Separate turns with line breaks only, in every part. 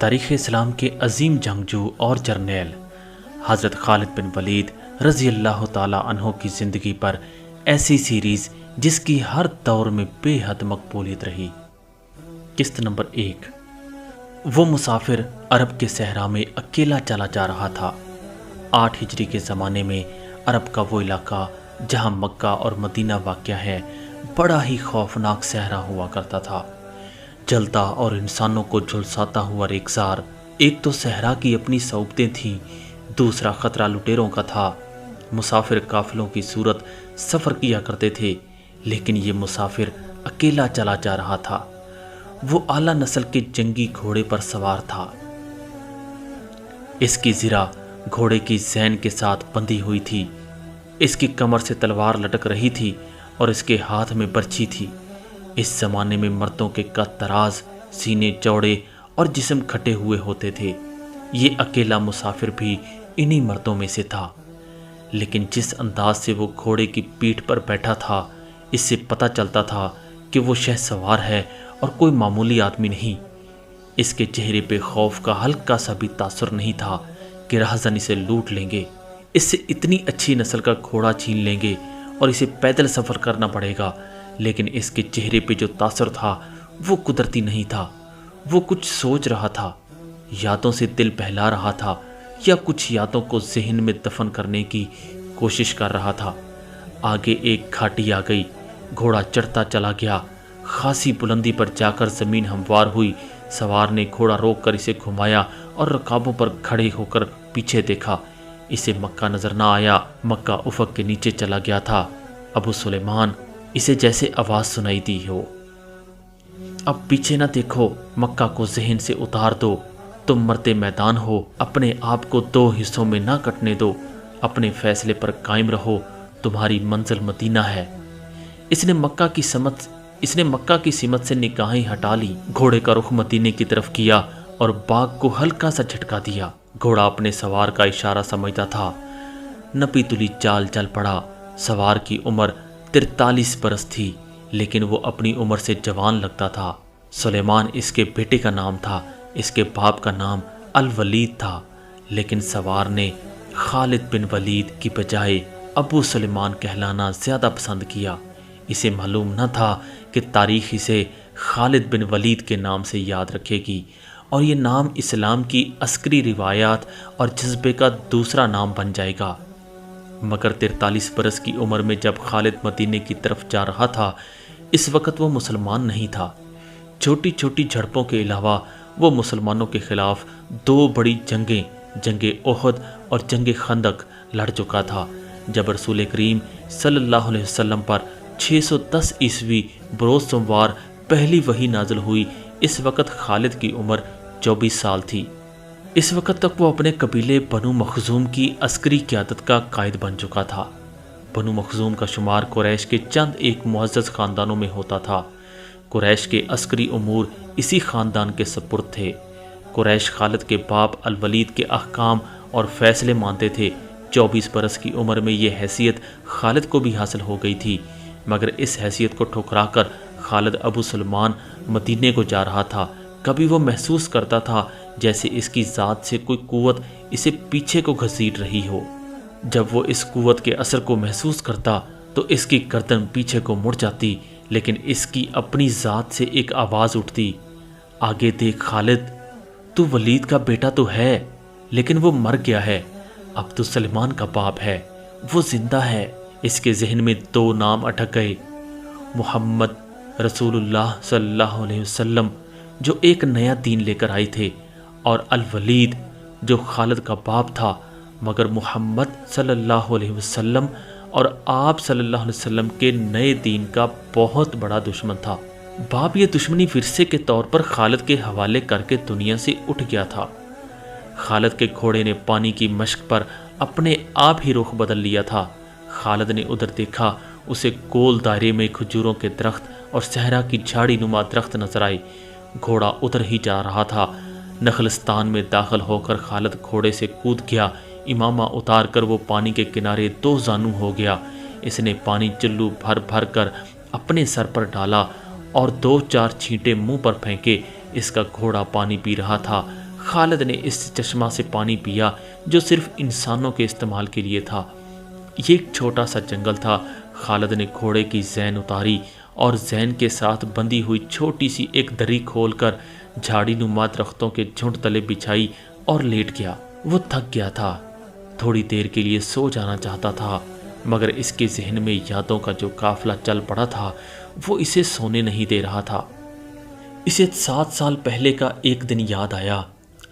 تاریخ اسلام کے عظیم جنگجو اور جرنیل حضرت خالد بن ولید رضی اللہ تعالی عنہ کی زندگی پر ایسی سیریز جس کی ہر دور میں بے حد مقبولیت رہی۔ قسط نمبر 1۔ وہ مسافر عرب کے صحرا میں اکیلا چلا جا رہا تھا۔ 8 ہجری کے زمانے میں عرب کا وہ علاقہ جہاں مکہ اور مدینہ واقع ہے بڑا ہی خوفناک صحرا ہوا کرتا تھا، جلتا اور انسانوں کو جھلساتا ہوا ریگزار۔ ایک تو صحرا کی اپنی صعوبتیں تھیں، دوسرا خطرہ لٹیروں کا تھا۔ مسافر قافلوں کی صورت سفر کیا کرتے تھے، لیکن یہ مسافر اکیلا چلا جا رہا تھا۔ وہ اعلیٰ نسل کے جنگی گھوڑے پر سوار تھا۔ اس کی زرہ گھوڑے کی زین کے ساتھ بندھی ہوئی تھی، اس کی کمر سے تلوار لٹک رہی تھی اور اس کے ہاتھ میں برچھی تھی۔ اس زمانے میں مردوں کے قد دراز، سینے چوڑے اور جسم کھٹے ہوئے ہوتے تھے۔ یہ اکیلا مسافر بھی انہی مردوں میں سے تھا، لیکن جس انداز سے وہ گھوڑے کی پیٹھ پر بیٹھا تھا، اس سے پتہ چلتا تھا کہ وہ شہ سوار ہے اور کوئی معمولی آدمی نہیں۔ اس کے چہرے پہ خوف کا ہلکا سا بھی تاثر نہیں تھا کہ راہزن اسے لوٹ لیں گے، اس سے اتنی اچھی نسل کا گھوڑا چھین لیں گے اور اسے پیدل سفر کرنا پڑے گا۔ لیکن اس کے چہرے پہ جو تاثر تھا وہ قدرتی نہیں تھا۔ وہ کچھ سوچ رہا تھا، یادوں سے دل بہلا رہا تھا، یا کچھ یادوں کو ذہن میں دفن کرنے کی کوشش کر رہا تھا۔ آگے ایک گھاٹی آ گئی، گھوڑا چڑھتا چلا گیا، خاصی بلندی پر جا کر زمین ہموار ہوئی۔ سوار نے گھوڑا روک کر اسے گھمایا اور رکابوں پر کھڑے ہو کر پیچھے دیکھا۔ اسے مکہ نظر نہ آیا، مکہ افق کے نیچے چلا گیا تھا۔ ابو سلیمان، اسے جیسے آواز سنائی دی ہو، اب پیچھے نہ دیکھو، مکہ کو ذہن سے اتار دو، تم مرتے میدان ہو، اپنے آپ کو 2 حصوں میں نہ کٹنے دو، اپنے فیصلے پر قائم رہو، تمہاری منزل مدینہ ہے۔ اس نے مکہ کی سمت سے نگاہیں ہٹا لی، گھوڑے کا رخ مدینے کی طرف کیا اور باغ کو ہلکا سا جھٹکا دیا۔ گھوڑا اپنے سوار کا اشارہ سمجھتا تھا، نپی تلی چال چل پڑا۔ سوار کی عمر 43 برس تھی، لیکن وہ اپنی عمر سے جوان لگتا تھا۔ سلیمان اس کے بیٹے کا نام تھا، اس کے باپ کا نام الولید تھا، لیکن سوار نے خالد بن ولید کی بجائے ابو سلیمان کہلانا زیادہ پسند کیا۔ اسے معلوم نہ تھا کہ تاریخ اسے خالد بن ولید کے نام سے یاد رکھے گی، اور یہ نام اسلام کی عسکری روایات اور جذبے کا دوسرا نام بن جائے گا۔ مگر 43 برس کی عمر میں جب خالد مدینے کی طرف جا رہا تھا، اس وقت وہ مسلمان نہیں تھا۔ چھوٹی چھوٹی جھڑپوں کے علاوہ وہ مسلمانوں کے خلاف 2 بڑی جنگیں، جنگ احد اور جنگ خندق لڑ چکا تھا۔ جب رسول کریم صلی اللہ علیہ وسلم پر 610 عیسوی بروز سوموار پہلی وحی نازل ہوئی، اس وقت خالد کی عمر 24 سال تھی۔ اس وقت تک وہ اپنے قبیلے بنو مخزوم کی عسکری قیادت کا قائد بن چکا تھا۔ بنو مخزوم کا شمار قریش کے چند ایک معزز خاندانوں میں ہوتا تھا۔ قریش کے عسکری امور اسی خاندان کے سپرد تھے۔ قریش خالد کے باپ الولید کے احکام اور فیصلے مانتے تھے۔ 24 برس کی عمر میں یہ حیثیت خالد کو بھی حاصل ہو گئی تھی، مگر اس حیثیت کو ٹھکرا کر خالد ابو سلمان مدینے کو جا رہا تھا۔ کبھی وہ محسوس کرتا تھا جیسے اس کی ذات سے کوئی قوت اسے پیچھے کو گھسیٹ رہی ہو۔ جب وہ اس قوت کے اثر کو محسوس کرتا تو اس کی گردن پیچھے کو مڑ جاتی، لیکن اس کی اپنی ذات سے ایک آواز اٹھتی، آگے دیکھ خالد، تو ولید کا بیٹا تو ہے، لیکن وہ مر گیا ہے، اب تو سلیمان کا باپ ہے، وہ زندہ ہے۔ اس کے ذہن میں 2 نام اٹک گئے، محمد رسول اللہ صلی اللہ علیہ وسلم جو ایک نیا دین لے کر آئے تھے، اور الولید جو خالد کا باپ تھا، مگر محمد صلی اللہ علیہ وسلم اور آپ صلی اللہ علیہ وسلم کے نئے دین کا بہت بڑا دشمن تھا۔ باپ یہ دشمنی ورثے کے طور پر خالد کے حوالے کر کے دنیا سے اٹھ گیا تھا۔ خالد کے گھوڑے نے پانی کی مشق پر اپنے آپ ہی رخ بدل لیا تھا۔ خالد نے ادھر دیکھا، اسے گول دائرے میں کھجوروں کے درخت اور صحرا کی جھاڑی نما درخت نظر آئے۔ گھوڑا ادھر ہی جا رہا تھا۔ نخلستان میں داخل ہو کر خالد گھوڑے سے کود گیا، امامہ اتار کر وہ پانی کے کنارے 2 زانو ہو گیا۔ اس نے پانی چلو بھر بھر کر اپنے سر پر ڈالا اور 2-4 چھینٹے منہ پر پھینکے۔ اس کا گھوڑا پانی پی رہا تھا۔ خالد نے اس چشمہ سے پانی پیا جو صرف انسانوں کے استعمال کے لیے تھا۔ یہ ایک چھوٹا سا جنگل تھا۔ خالد نے گھوڑے کی زین اتاری اور زین کے ساتھ بندھی ہوئی چھوٹی سی ایک دری کھول کر جھاڑی نما درختوں کے جھنڈ تلے بچھائی اور لیٹ گیا۔ وہ تھک گیا تھا، تھوڑی دیر کے لیے سو جانا چاہتا تھا، مگر اس کے ذہن میں یادوں کا جو قافلہ چل پڑا تھا وہ اسے سونے نہیں دے رہا تھا۔ اسے 7 سال پہلے کا ایک دن یاد آیا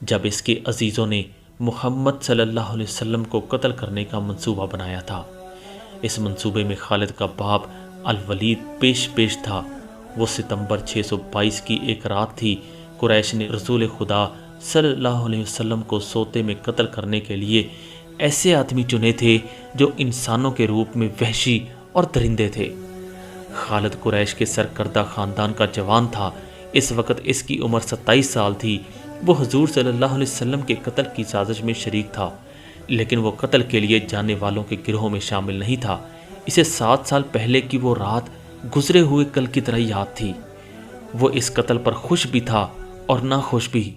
جب اس کے عزیزوں نے محمد صلی اللہ علیہ وسلم کو قتل کرنے کا منصوبہ بنایا تھا۔ اس منصوبے میں خالد کا باپ الولید پیش تھا۔ وہ ستمبر 622 کی ایک رات تھی۔ قریش نے رسول خدا صلی اللہ علیہ وسلم کو سوتے میں قتل کرنے کے لیے ایسے آدمی چنے تھے جو انسانوں کے روپ میں وحشی اور درندے تھے۔ خالد قریش کے سرکردہ خاندان کا جوان تھا۔ اس وقت اس کی عمر 27 سال تھی۔ وہ حضور صلی اللہ علیہ وسلم کے قتل کی سازش میں شریک تھا، لیکن وہ قتل کے لیے جانے والوں کے گروہ میں شامل نہیں تھا۔ اسے 7 سال پہلے کی وہ رات گزرے ہوئے کل کی طرح یاد تھی۔ وہ اس قتل پر خوش بھی تھا اور ناخوش بھی۔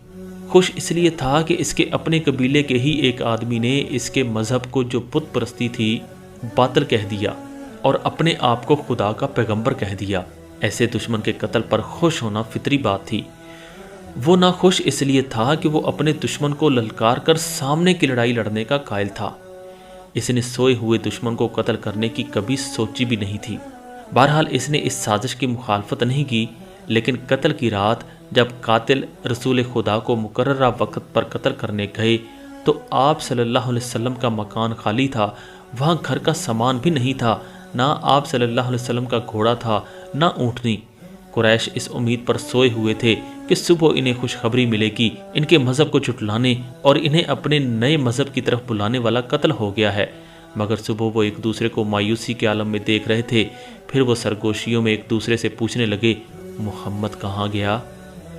خوش اس لیے تھا کہ اس کے اپنے قبیلے کے ہی ایک آدمی نے اس کے مذہب کو جو بت پرستی تھی باطل کہہ دیا اور اپنے آپ کو خدا کا پیغمبر کہہ دیا۔ ایسے دشمن کے قتل پر خوش ہونا فطری بات تھی۔ وہ ناخوش اس لیے تھا کہ وہ اپنے دشمن کو للکار کر سامنے کی لڑائی لڑنے کا قائل تھا۔ اس نے سوئے ہوئے دشمن کو قتل کرنے کی کبھی سوچی بھی نہیں تھی۔ بہرحال اس نے اس سازش کی مخالفت نہیں کی، لیکن قتل کی رات جب قاتل رسول خدا کو مقررہ وقت پر قتل کرنے گئے تو آپ صلی اللہ علیہ وسلم کا مکان خالی تھا۔ وہاں گھر کا سامان بھی نہیں تھا، نہ آپ صلی اللہ علیہ وسلم کا گھوڑا تھا نہ اونٹنی۔ قریش اس امید پر سوئے ہوئے تھے کہ صبح انہیں خوشخبری ملے گی، ان کے مذہب کو جھٹلانے اور انہیں اپنے نئے مذہب کی طرف بلانے والا قتل ہو گیا ہے۔ مگر صبح وہ ایک دوسرے کو مایوسی کے عالم میں دیکھ رہے تھے۔ پھر وہ سرگوشیوں میں ایک دوسرے سے پوچھنے لگے، محمد کہاں گیا؟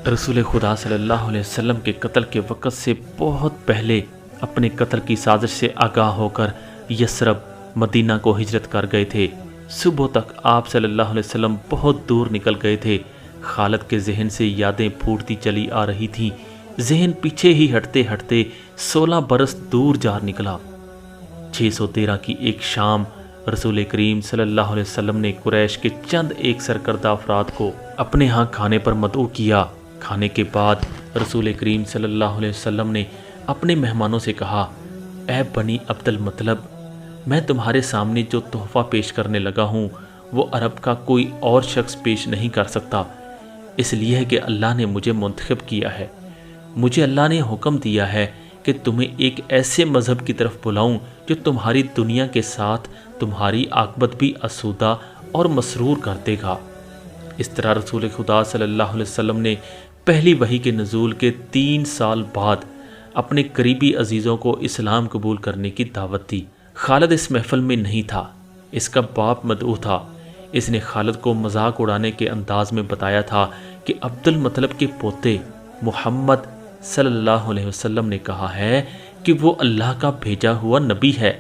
رسول خدا صلی اللہ علیہ وسلم کے قتل کے وقت سے بہت پہلے اپنے قتل کی سازش سے آگاہ ہو کر یثرب مدینہ کو ہجرت کر گئے تھے۔ صبح تک آپ صلی اللہ علیہ وسلم بہت دور نکل گئے تھے۔ خالد کے ذہن سے یادیں پھوٹتی چلی آ رہی تھیں۔ ذہن پیچھے ہی ہٹتے ہٹتے 16 برس دور جا نکلا۔ 613 کی ایک شام رسول کریم صلی اللہ علیہ وسلم نے قریش کے چند ایک سرکردہ افراد کو اپنے ہاں کھانے پر مدعو کیا۔ کھانے کے بعد رسول کریم صلی اللہ علیہ وسلم نے اپنے مہمانوں سے کہا، اے بنی عبد المطلب، میں تمہارے سامنے جو تحفہ پیش کرنے لگا ہوں وہ عرب کا کوئی اور شخص پیش نہیں کر سکتا، اس لیے کہ اللہ نے مجھے منتخب کیا ہے۔ مجھے اللہ نے حکم دیا ہے کہ تمہیں ایک ایسے مذہب کی طرف بلاؤں جو تمہاری دنیا کے ساتھ تمہاری عاقبت بھی آسودہ اور مسرور کر دے گا۔ اس طرح رسول خدا صلی اللہ علیہ وسلم نے پہلی وحی کے نزول کے 3 سال بعد اپنے قریبی عزیزوں کو اسلام قبول کرنے کی دعوت دی۔ خالد اس محفل میں نہیں تھا، اس کا باپ مدعو تھا۔ اس نے خالد کو مذاق اڑانے کے انداز میں بتایا تھا کہ عبد المطلب کے پوتے محمد صلی اللہ علیہ وسلم نے کہا ہے کہ وہ اللہ کا بھیجا ہوا نبی ہے۔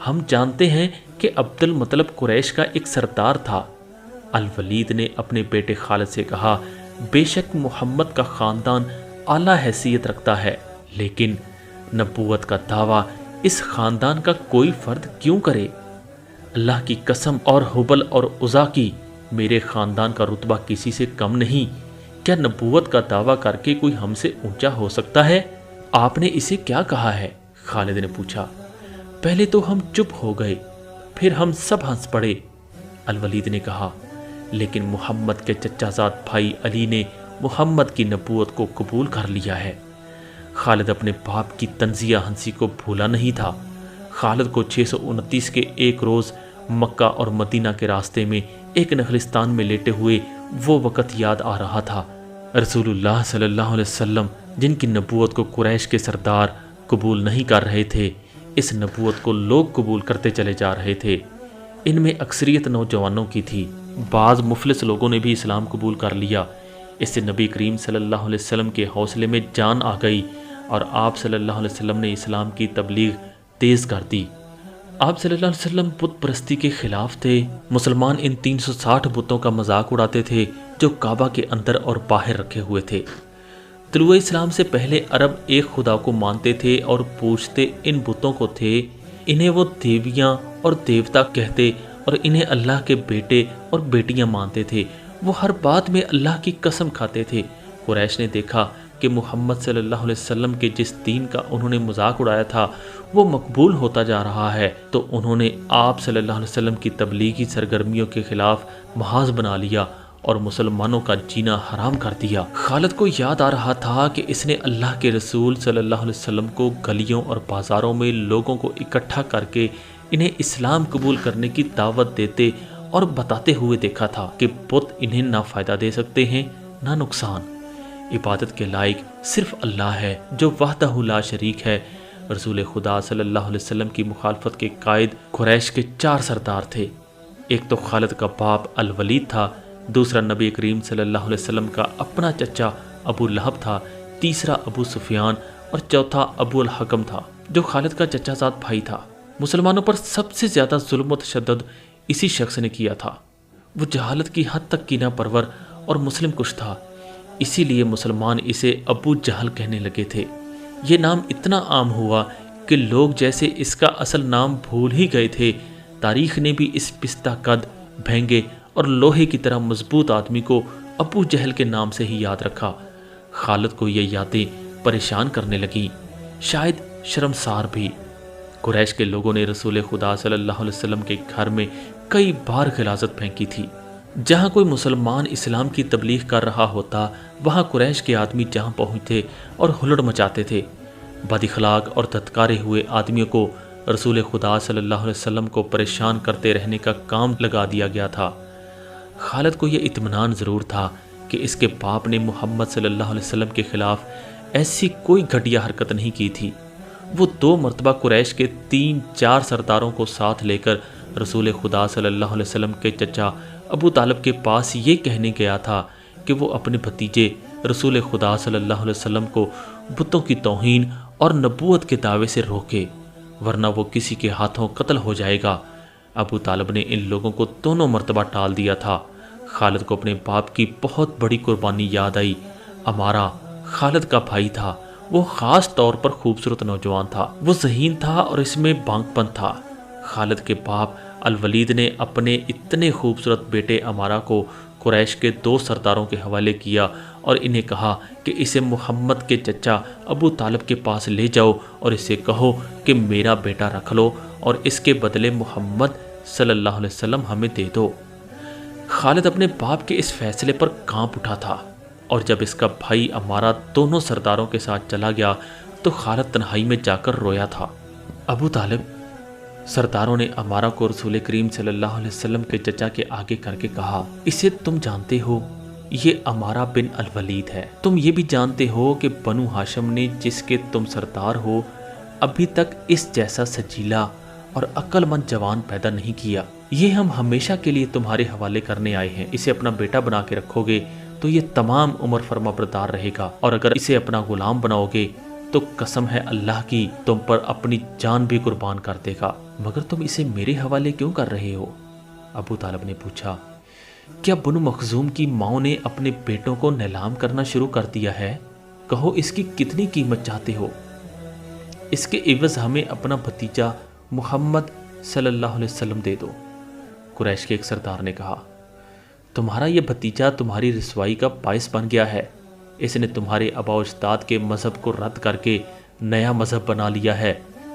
ہم جانتے ہیں کہ عبد المطلب قریش کا ایک سردار تھا۔ الولید نے اپنے بیٹے خالد سے کہا، بے شک محمد کا خاندان اعلیٰ حیثیت رکھتا ہے، لیکن نبوت کا دعویٰ اس خاندان کا کوئی فرد کیوں کرے؟ اللہ کی قسم اور حبل اور عزا کی، میرے خاندان کا رتبہ کسی سے کم نہیں۔ کیا نبوت کا دعویٰ کر کے کوئی ہم سے اونچا ہو سکتا ہے؟ آپ نے اسے کیا کہا ہے؟ خالد نے پوچھا۔ پہلے تو ہم چپ ہو گئے، پھر ہم سب ہنس پڑے، الولید نے کہا، لیکن محمد کے چچا زاد بھائی علی نے محمد کی نبوت کو قبول کر لیا ہے۔ خالد اپنے باپ کی طنزیہ ہنسی کو بھولا نہیں تھا۔ خالد کو 629 کے ایک روز مکہ اور مدینہ کے راستے میں ایک نخلستان میں لیٹے ہوئے وہ وقت یاد آ رہا تھا۔ رسول اللہ صلی اللہ علیہ وسلم جن کی نبوت کو قریش کے سردار قبول نہیں کر رہے تھے، اس نبوت کو لوگ قبول کرتے چلے جا رہے تھے۔ ان میں اکثریت نوجوانوں کی تھی، بعض مفلس لوگوں نے بھی اسلام قبول کر لیا۔ اس سے نبی کریم صلی اللہ علیہ وسلم کے حوصلے میں جان آ گئی اور آپ صلی اللہ علیہ وسلم نے اسلام کی تبلیغ تیز کر دی۔ آپ صلی اللہ علیہ وسلم بت پرستی کے خلاف تھے۔ مسلمان ان 360 بتوں کا مذاق اڑاتے تھے جو کعبہ کے اندر اور باہر رکھے ہوئے تھے۔ طلوع اسلام سے پہلے عرب ایک خدا کو مانتے تھے اور پوجتے ان بتوں کو تھے۔ انہیں وہ دیویاں اور دیوتا کہتے اور انہیں اللہ کے بیٹے اور بیٹیاں مانتے تھے۔ وہ ہر بات میں اللہ کی قسم کھاتے تھے۔ قریش نے دیکھا کہ محمد صلی اللہ علیہ وسلم کے جس دین کا انہوں نے مذاق اڑایا تھا وہ مقبول ہوتا جا رہا ہے، تو انہوں نے آپ صلی اللہ علیہ وسلم کی تبلیغی سرگرمیوں کے خلاف محاذ بنا لیا اور مسلمانوں کا جینا حرام کر دیا۔ خالد کو یاد آ رہا تھا کہ اس نے اللہ کے رسول صلی اللہ علیہ وسلم کو گلیوں اور بازاروں میں لوگوں کو اکٹھا کر کے انہیں اسلام قبول کرنے کی دعوت دیتے اور بتاتے ہوئے دیکھا تھا کہ بت انہیں نہ فائدہ دے سکتے ہیں نہ نقصان۔ عبادت کے لائق صرف اللہ ہے جو وحدہ لا شریک ہے۔ رسول خدا صلی اللہ علیہ وسلم کی مخالفت کے قائد قریش کے 4 سردار تھے۔ ایک تو خالد کا باپ الولید تھا، دوسرا نبی کریم صلی اللہ علیہ وسلم کا اپنا چچا ابو لہب تھا، تیسرا ابو سفیان اور چوتھا ابو الحکم تھا جو خالد کا چچا زاد بھائی تھا۔ مسلمانوں پر سب سے زیادہ ظلم و تشدد اسی شخص نے کیا تھا۔ وہ جہالت کی حد تک کینہ پرور اور مسلم کش تھا، اسی لیے مسلمان اسے ابو جہل کہنے لگے تھے۔ یہ نام اتنا عام ہوا کہ لوگ جیسے اس کا اصل نام بھول ہی گئے تھے۔ تاریخ نے بھی اس پستہ قد، بھینگے اور لوہے کی طرح مضبوط آدمی کو ابو جہل کے نام سے ہی یاد رکھا۔ خالد کو یہ یادیں پریشان کرنے لگیں، شاید شرمسار بھی۔ قریش کے لوگوں نے رسول خدا صلی اللہ علیہ وسلم کے گھر میں کئی بار غلاظت پھینکی تھی۔ جہاں کوئی مسلمان اسلام کی تبلیغ کر رہا ہوتا وہاں قریش کے آدمی جہاں پہنچتے اور ہلڑ مچاتے تھے۔ بد اخلاق اور دھتکارے ہوئے آدمیوں کو رسول خدا صلی اللہ علیہ وسلم کو پریشان کرتے رہنے کا کام لگا دیا گیا تھا۔ خالد کو یہ اطمینان ضرور تھا کہ اس کے باپ نے محمد صلی اللہ علیہ وسلم کے خلاف ایسی کوئی گھٹیا حرکت نہیں کی تھی۔ وہ 2 مرتبہ قریش کے 3-4 سرداروں کو ساتھ لے کر رسول خدا صلی اللہ علیہ وسلم کے چچا ابو طالب کے پاس یہ کہنے گیا تھا کہ وہ اپنے بھتیجے رسول خدا صلی اللہ علیہ وسلم کو بتوں کی توہین اور نبوت کے دعوے سے روکے، ورنہ وہ کسی کے ہاتھوں قتل ہو جائے گا۔ ابو طالب نے ان لوگوں کو دونوں مرتبہ ٹال دیا تھا۔ خالد کو اپنے باپ کی بہت بڑی قربانی یاد آئی۔ امارہ خالد کا بھائی تھا، وہ خاص طور پر خوبصورت نوجوان تھا، وہ ذہین تھا اور اس میں بانک پن تھا۔ خالد کے باپ الولید نے اپنے اتنے خوبصورت بیٹے امارہ کو قریش کے 2 سرداروں کے حوالے کیا اور انہیں کہا کہ اسے محمد کے چچا ابو طالب کے پاس لے جاؤ اور اسے کہو کہ میرا بیٹا رکھ لو اور اس کے بدلے محمد صلی اللہ علیہ وسلم ہمیں دے دو۔ خالد اپنے باپ کے اس فیصلے پر کانپ اٹھا تھا، اور جب اس کا بھائی امارہ دونوں سرداروں کے ساتھ چلا گیا تو خالد تنہائی میں جا کر رویا تھا۔ ابو طالب، سرداروں نے امارہ کو رسول کریم صلی اللہ علیہ وسلم کے چچا کے آگے کر کے کہا، اسے تم جانتے ہو، یہ امارہ بن الولید ہے۔ تم یہ بھی جانتے ہو کہ بنو ہاشم نے جس کے تم سردار ہو ابھی تک اس جیسا سجیلا اور عقل مند جوان پیدا نہیں کیا۔ یہ ہم ہمیشہ کے لیے تمہارے حوالے کرنے آئے ہیں۔ اسے اپنا بیٹا بنا کے رکھو گے تو یہ تمام عمر فرما بردار رہے گا، اور اگر اسے اپنا غلام بناؤ گے تو قسم ہے اللہ کی تم پر اپنی جان بھی قربان کر دے گا۔ مگر تم اسے میرے حوالے کیوں کر رہے ہو؟ ابو طالب نے پوچھا۔ کیا بنو مخزوم کی ماؤں نے اپنے بیٹوں کو نیلام کرنا شروع کر دیا ہے؟ کہو اس کی کتنی قیمت چاہتے ہو؟ اس کے عوض ہمیں اپنا بھتیجا محمد صلی اللہ علیہ وسلم دے دو۔ قریش کے ایک سردار نے کہا، تمہارا یہ بھتیجا تمہاری رسوائی کا باعث بن گیا ہے۔ اس نے تمہارے آباء و اجداد کے مذہب کو رد کر کے نیا مذہب بنا لیا ہے۔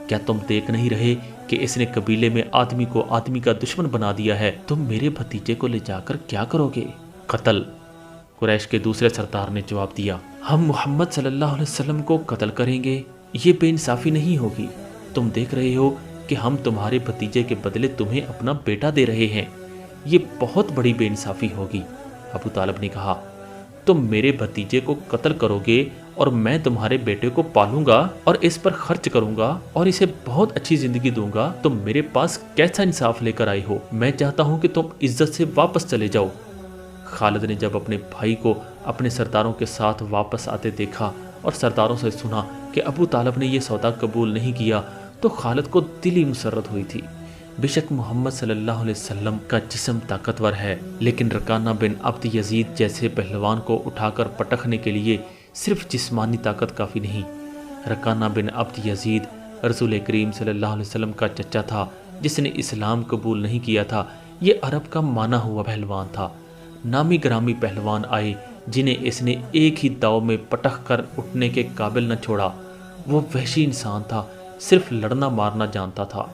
کیا تم دیکھ نہیں رہے کہ اس نے قبیلے میں آدمی کو آدمی کا دشمن بنا دیا ہے؟ تم میرے بھتیجے کو لے جا کر کیا کرو گے؟ قتل۔ قریش کے دوسرے سردار نے جواب دیا، ہم محمد صلی اللہ علیہ وسلم کو قتل کریں گے؟ یہ بے انصافی نہیں ہوگی۔ تم دیکھ رہے ہو کہ ہم تمہارے بھتیجے کے بدلے تمہیں اپنا بیٹا دے رہے ہیں، یہ بہت بڑی بے انصافی ہوگی۔ ابو طالب نے کہا، تم میرے بھتیجے کو قتل کرو گے اور میں تمہارے بیٹے کو پالوں گا اور اس پر خرچ کروں گا اور اسے بہت اچھی زندگی دوں گا، تم میرے پاس کیسا انصاف لے کر آئے ہو؟ میں چاہتا ہوں کہ تم عزت سے واپس چلے جاؤ۔ خالد نے جب اپنے بھائی کو اپنے سرداروں کے ساتھ واپس آتے دیکھا اور سرداروں سے سنا کہ ابو طالب نے یہ سودا قبول نہیں کیا تو خالد کو دلی مسرت ہوئی تھی۔ بے شک محمد صلی اللہ علیہ وسلم کا جسم طاقتور ہے، لیکن رکانہ بن عبد یزید جیسے پہلوان کو اٹھا کر پٹکنے کے لیے صرف جسمانی طاقت کافی نہیں۔ رکانہ بن عبد یزید رسول کریم صلی اللہ علیہ وسلم کا چچا تھا جس نے اسلام قبول نہیں کیا تھا۔ یہ عرب کا مانا ہوا پہلوان تھا۔ نامی گرامی پہلوان آئے جنہیں اس نے ایک ہی داؤ میں پٹخ کر اٹھنے کے قابل نہ چھوڑا۔ وہ وحشی انسان تھا، صرف لڑنا مارنا جانتا تھا۔